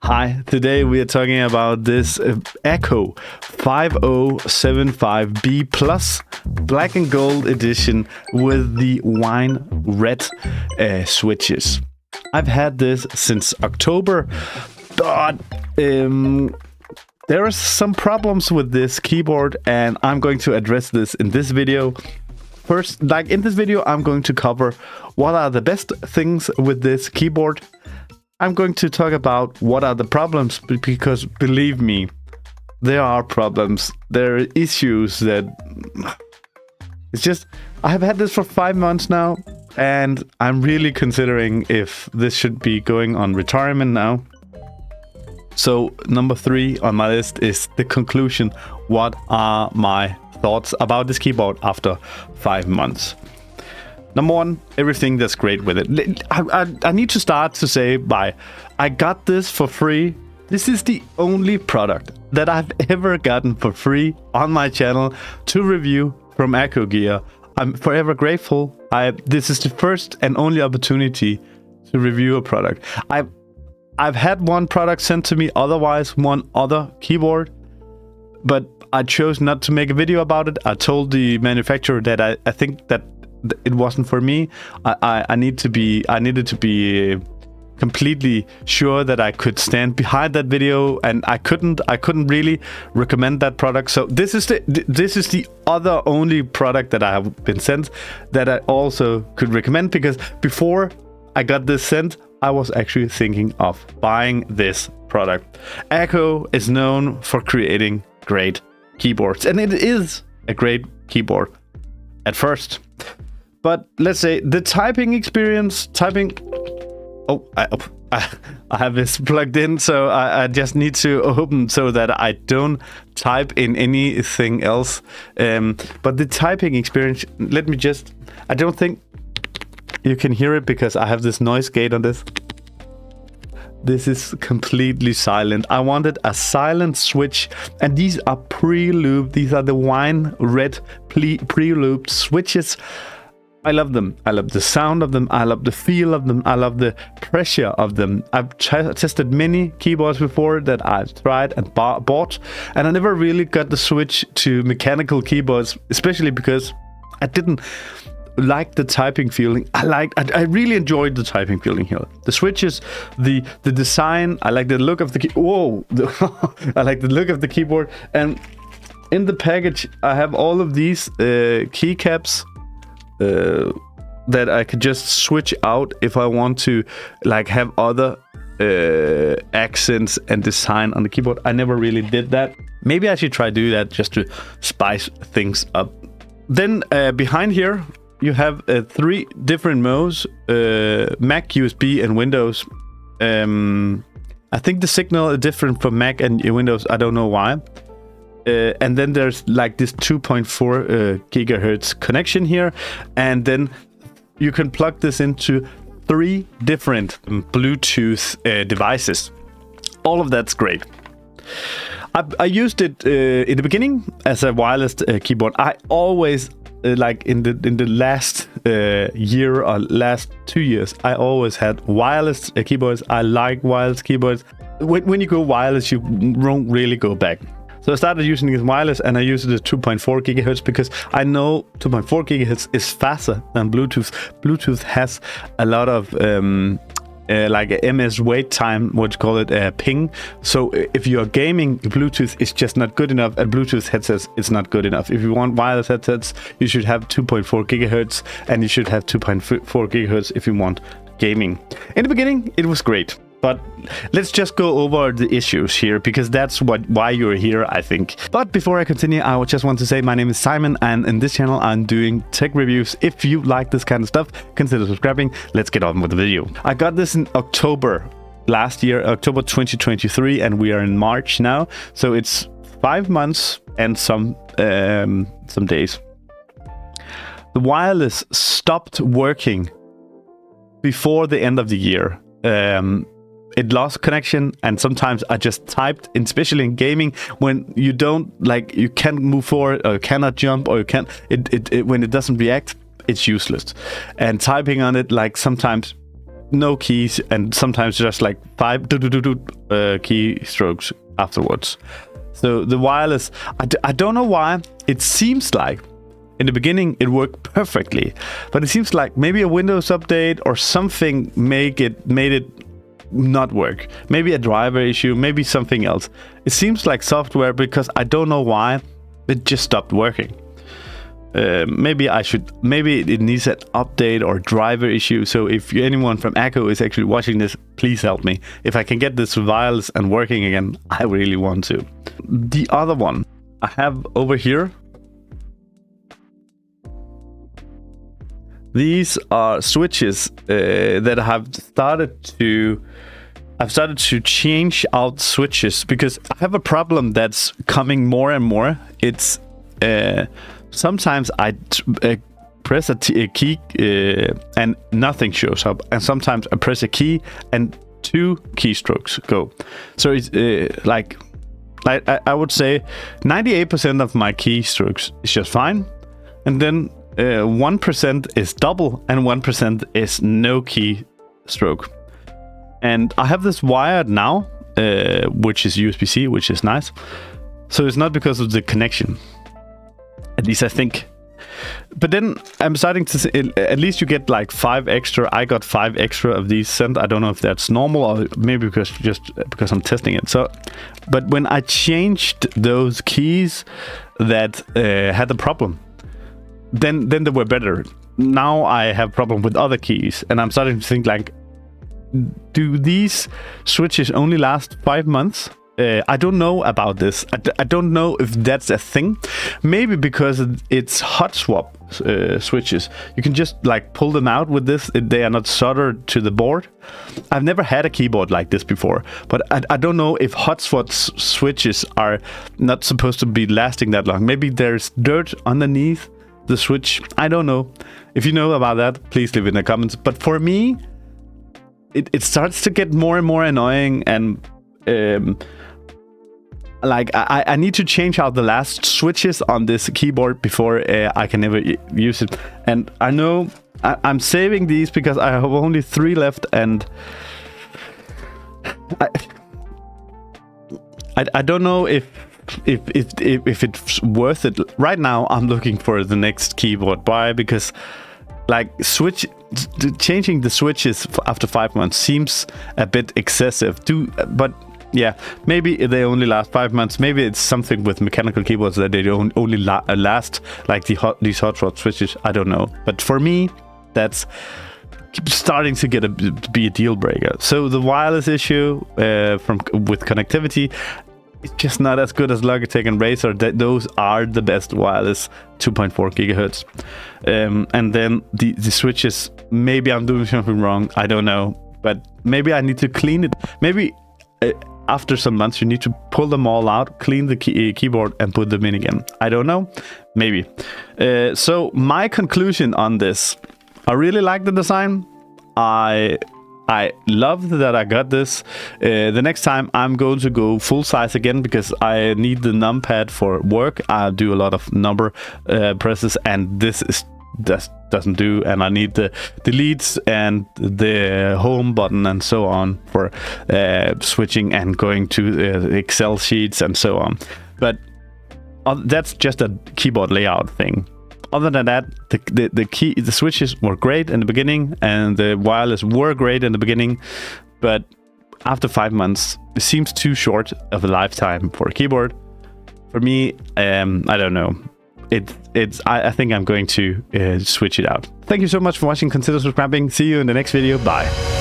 Hi, today we are talking about this Akko 5075B Plus Black and Gold Edition with the wine red switches. I've had this since October, but there are some problems with this keyboard and I'm going to address this in this video. First, like in this video, I'm going to cover what are the best things with this keyboard. I'm going to talk about what are the problems, because believe me, there are problems. There are issues that... It's just... I have had this for 5 months now, and I'm really considering if this should be going on retirement now. So, number 3 on my list is the conclusion. What are my thoughts about this keyboard after 5 months? Number 1, everything that's great with it. I need to start to say I got this for free. This is the only product that I've ever gotten for free on my channel to review from Akko Gear. I'm forever grateful. This is the first and only opportunity to review a product. I've had one product sent to me, otherwise one other keyboard, but I chose not to make a video about it. I told the manufacturer that I think that it wasn't for me. I needed to be completely sure that I could stand behind that video, and I couldn't really recommend that product. So this is the other only product that I have been sent that I also could recommend, because before I got this sent, I was actually thinking of buying this product. Akko is known for creating great keyboards, and it is a great keyboard at first. But let's say the typing experience, oh, I have this plugged in, so I just need to open so that I don't type in anything else. But the typing experience, I don't think you can hear it because I have this noise gate on this. This is completely silent. I wanted a silent switch, and these are pre-looped. These are the wine red pre-looped switches. I love them. I love the sound of them. I love the feel of them. I love the pressure of them. I've tested many keyboards before that I've tried and bought, and I never really got the switch to mechanical keyboards, especially because I didn't like the typing feeling. I really enjoyed the typing feeling here. The switches, the design. I like the look of the I like the look of the keyboard. And in the package, I have all of these keycaps that I could just switch out if I want to, like, have other accents and design on the keyboard. I never really did that. Maybe I should try do that just to spice things up. Then behind here you have 3 different modes: Mac, USB, and Windows. I think the signal is different for Mac and Windows. I don't know why. And then there's like this 2.4 gigahertz connection here, and then you can plug this into 3 different Bluetooth devices. All of that's great. I used it in the beginning as a wireless keyboard. I always like in the last year or last 2 years, I always had wireless keyboards. I like wireless keyboards. When you go wireless, you won't really go back. So I started using it wireless, and I used it at 2.4 gigahertz because I know 2.4 gigahertz is faster than Bluetooth. Bluetooth has a lot of like a MS wait time, what you call it, ping. So if you're gaming, Bluetooth is just not good enough, and Bluetooth headsets is not good enough. If you want wireless headsets, you should have 2.4 gigahertz, and you should have 2.4 gigahertz if you want gaming. In the beginning, it was great. But let's just go over the issues here, because that's why you're here, I think. But before I continue, I just want to say my name is Simon, and in this channel I'm doing tech reviews. If you like this kind of stuff, consider subscribing. Let's get on with the video. I got this in October last year, October 2023, and we are in March now. So it's 5 months and some days. The wireless stopped working before the end of the year. It lost connection, and sometimes I just typed, especially in gaming, when you don't, like, you can't move forward or cannot jump, or you can't, when it doesn't react, it's useless. And typing on it, like, sometimes no keys, and sometimes just like 5 keystrokes afterwards. So the wireless, I don't know why. It seems like in the beginning it worked perfectly, but it seems like maybe a Windows update or something made it not work. Maybe a driver issue, maybe something else. It seems like software, because I don't know why it just stopped working. Maybe it needs an update or driver issue. So if anyone from Akko is actually watching this, please help me. If I can get this wireless and working again, I really want to. The other one I have over here. These are switches that I've started to change out switches, because I have a problem that's coming more and more. It's sometimes I press a key and nothing shows up, and sometimes I press a key and 2 keystrokes go. So it's like I would say 98% of my keystrokes is just fine, and then 1% is double and 1% is no keystroke. And I have this wired now, which is USB-C, which is nice. So it's not because of the connection, at least I think. But then I'm starting to see, at least you get like 5 extra. I got 5 extra of these sent. I don't know if that's normal, or maybe because I'm testing it. So, but when I changed those keys that had a problem, then they were better. Now I have problem with other keys, and I'm starting to think like, do these switches only last 5 months? I don't know about this. I don't know if that's a thing. Maybe because it's hot swap switches. You can just like pull them out with this. They are not soldered to the board. I've never had a keyboard like this before, but I don't know if hot swap switches are not supposed to be lasting that long. Maybe there's dirt underneath the switch. I don't know. If you know about that, please leave it in the comments. But for me, it starts to get more and more annoying, and like I need to change out the last switches on this keyboard before I can ever use it. And I know I'm saving these because I have only 3 left, and I don't know if it's worth it. Right now I'm looking for the next keyboard. Why? Because like changing the switches after 5 months seems a bit excessive. But yeah, maybe they only last 5 months. Maybe it's something with mechanical keyboards that they don't only last like these hot swap switches. I don't know. But for me, that's starting to be a deal breaker. So the wireless issue with connectivity, it's just not as good as Logitech and Razer. Those are the best wireless 2.4 gigahertz. And then the switches, maybe I'm doing something wrong. I don't know. But maybe I need to clean it. Maybe after some months, you need to pull them all out, clean the keyboard, and put them in again. I don't know. Maybe. So my conclusion on this, I really like the design. I love that I got this. The next time I'm going to go full size again, because I need the numpad for work. I do a lot of number presses, and this doesn't do, and I need the deletes and the home button and so on for switching and going to Excel sheets and so on. But that's just a keyboard layout thing. Other than that, the switches were great in the beginning, and the wireless were great in the beginning, but after 5 months, it seems too short of a lifetime for a keyboard. For me, I don't know. I think I'm going to switch it out. Thank you so much for watching. Consider subscribing. See you in the next video. Bye.